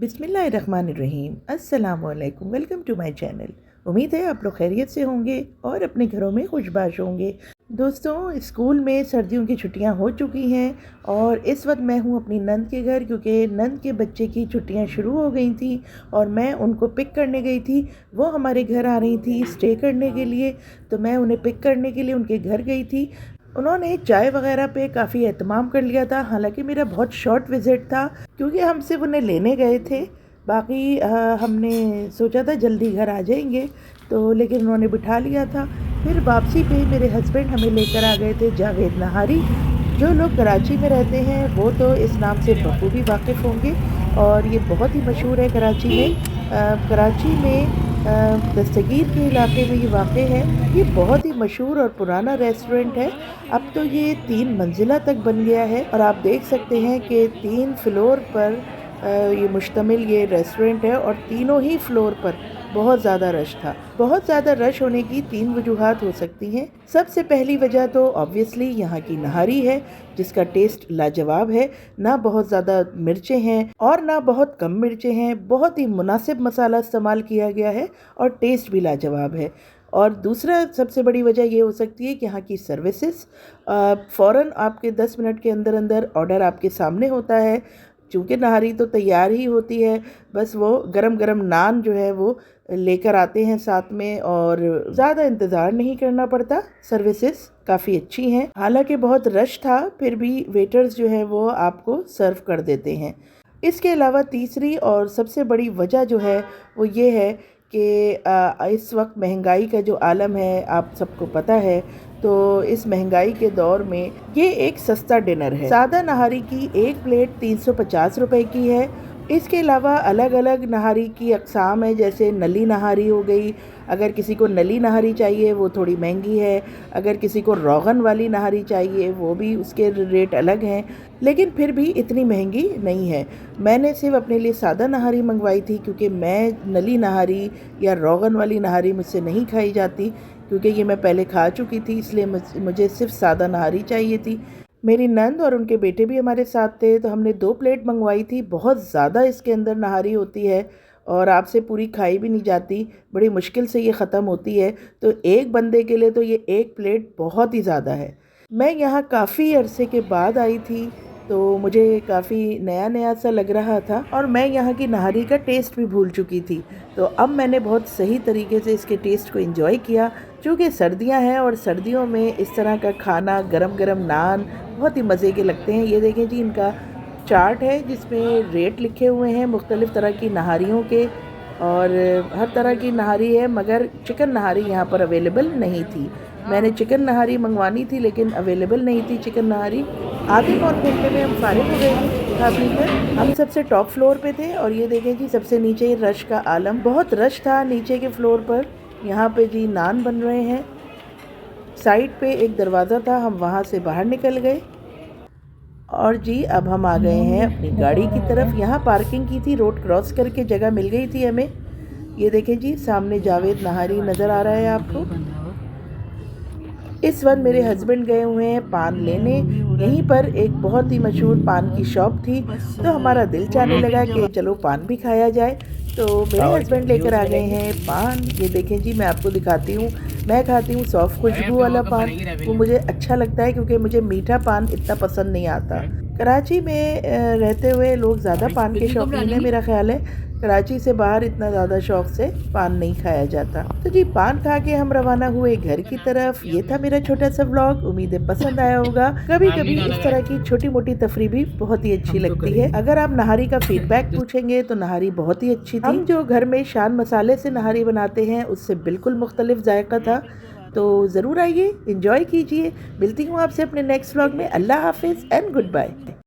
बिस्मिल्लाहिर्रहमानिर्रहीम। अस्सलामुअलैकुम। Welcome to my channel. उम्मीद है आप लोग खैरियत से होंगे और अपने घरों में खुशबाश होंगे। दोस्तों, स्कूल में सर्दियों की छुट्टियां हो चुकी हैं और इस वक्त मैं हूं अपनी नंद के घर, क्योंकि नंद के बच्चे की छुट्टियां शुरू हो गई थी और मैं उनको पिक करने गई थी। वो हमारे घर आ रही थी स्टे करने के लिए, तो मैं उन्हें पिक करने के लिए उनके घर गई थी। उन्होंने चाय वगैरह पे काफ़ी एहतमाम कर लिया था। हालांकि मेरा बहुत शॉर्ट विज़िट था, क्योंकि हम सिर्फ उन्हें लेने गए थे। बाकी हमने सोचा था जल्दी घर आ जाएंगे, तो लेकिन उन्होंने बिठा लिया था। फिर वापसी पे मेरे हस्बैंड हमें लेकर आ गए थे जावेद नहारी। जो लोग कराची में रहते हैं वो तो इस नाम से बखूबी वाकिफ़ होंगे, और ये बहुत ही मशहूर है कराची में। कराची में दस्तगीर के इलाके में ये वाक़ है। ये बहुत ही मशहूर और पुराना रेस्टोरेंट है। अब तो ये 3 मंजिला तक बन गया है और आप देख सकते हैं कि 3 फ्लोर पर ये मुश्तमिल ये रेस्टोरेंट है, और तीनों ही फ्लोर पर बहुत ज़्यादा रश था। बहुत ज़्यादा रश होने की 3 वजूहात हो सकती हैं। सबसे पहली वजह तो ऑब्वियसली यहाँ की नहारी है, जिसका टेस्ट लाजवाब है। ना बहुत ज़्यादा मिर्चें हैं और ना बहुत कम मिर्चें हैं। बहुत ही मुनासिब मसाला इस्तेमाल किया गया है और टेस्ट भी लाजवाब है। और दूसरा सबसे बड़ी वजह ये हो सकती है कि यहाँ की सर्विसेज, फ़ौरन आपके 10 मिनट के अंदर अंदर ऑर्डर आपके सामने होता है। चूँकि नहारी तो तैयार ही होती है, बस वो गरम गरम नान जो है वो लेकर आते हैं साथ में, और ज़्यादा इंतज़ार नहीं करना पड़ता। सर्विसेज काफ़ी अच्छी हैं। हालांकि बहुत रश था, फिर भी वेटर्स जो है वो आपको सर्व कर देते हैं। इसके अलावा तीसरी और सबसे बड़ी वजह जो है वो ये है कि इस वक्त महंगाई का जो आलम है आप सबको पता है। तो इस महंगाई के दौर में ये एक सस्ता डिनर है। सादा नहारी की एक प्लेट 350 रुपए की है। इसके अलावा अलग अलग नहारी की अक़साम है, जैसे नली नहारी हो गई। अगर किसी को नली नहारी चाहिए वो थोड़ी महंगी है। अगर किसी को रोगन वाली नहारी चाहिए वो भी, उसके रेट अलग हैं, लेकिन फिर भी इतनी महंगी नहीं है। मैंने सिर्फ अपने लिए सादा नहारी मंगवाई थी, क्योंकि मैं नली नहारी या रोगन वाली नहारी मुझसे नहीं खाई जाती, क्योंकि ये मैं पहले खा चुकी थी। इसलिए मुझे सिर्फ सादा नहारी चाहिए थी। मेरी नंद और उनके बेटे भी हमारे साथ थे, तो हमने 2 प्लेट मंगवाई थी। बहुत ज़्यादा इसके अंदर नहारी होती है और आपसे पूरी खाई भी नहीं जाती, बड़ी मुश्किल से ये ख़त्म होती है। तो एक बंदे के लिए तो ये एक प्लेट बहुत ही ज़्यादा है। मैं यहाँ काफ़ी अरसे के बाद आई थी, तो मुझे काफ़ी नया नया सा लग रहा था, और मैं यहाँ की नहारी का टेस्ट भी भूल चुकी थी। तो अब मैंने बहुत सही तरीके से इसके टेस्ट को एंजॉय किया। चूँकि सर्दियाँ हैं और सर्दियों में इस तरह का खाना, गरम गरम नान बहुत ही मज़े के लगते हैं। ये देखें जी, इनका चार्ट है जिसमें रेट लिखे हुए हैं मुख्तलिफ़ तरह की नहारियों के, और हर तरह की नहारी है, मगर चिकन नहारी यहाँ पर अवेलेबल नहीं थी। मैंने चिकन नहारी मंगवानी थी लेकिन अवेलेबल नहीं थी चिकन नहारी। आधे पौन घंटे में हम फारिग हो गए थे खा पी कर। हम सबसे टॉप फ्लोर पे थे, और ये देखें जी सबसे नीचे रश का आलम। बहुत रश था नीचे के फ्लोर पर। यहाँ पे जी नान बन रहे हैं। साइड पे एक दरवाज़ा था, हम वहाँ से बाहर निकल गए और जी अब हम आ गए हैं अपनी गाड़ी की तरफ। यहाँ पार्किंग की थी, रोड क्रॉस करके जगह मिल गई थी हमें। ये देखें जी सामने जावेद नहारी नज़र आ रहा है आपको। इस वक्त मेरे हस्बैंड गए हुए हैं पान लेने। यहीं पर एक बहुत ही मशहूर पान की शॉप थी, तो हमारा दिल चाहने लगा कि चलो पान भी खाया जाए। तो मेरे हस्बैंड लेकर आ गए हैं पान। ये देखें जी, मैं आपको दिखाती हूँ। मैं खाती हूँ सॉफ्ट खुशबू वाला पान, वो मुझे अच्छा लगता है, क्योंकि मुझे मीठा पान इतना पसंद नहीं आता। कराची में रहते हुए लोग ज़्यादा पान के शौकीन हैं, मेरा ख्याल है। कराची से बाहर इतना ज़्यादा शौक़ से पान नहीं खाया जाता। तो जी पान खा के हम रवाना हुए घर की तरफ। ये था मेरा छोटा सा व्लॉग, उम्मीद है पसंद आया होगा। कभी कभी इस तरह की छोटी मोटी तफरी भी बहुत ही अच्छी लगती है। अगर आप नहारी का फीडबैक पूछेंगे तो नहारी बहुत ही अच्छी थी। हम जो घर में शान मसाले से नहारी बनाते हैं उससे बिल्कुल मुख्तलिफ जायका था। तो ज़रूर आइए, इंजॉय कीजिए। मिलती हूँ आपसे अपने नेक्स्ट व्लॉग में। अल्लाह हाफिज़ एंड गुड बाय।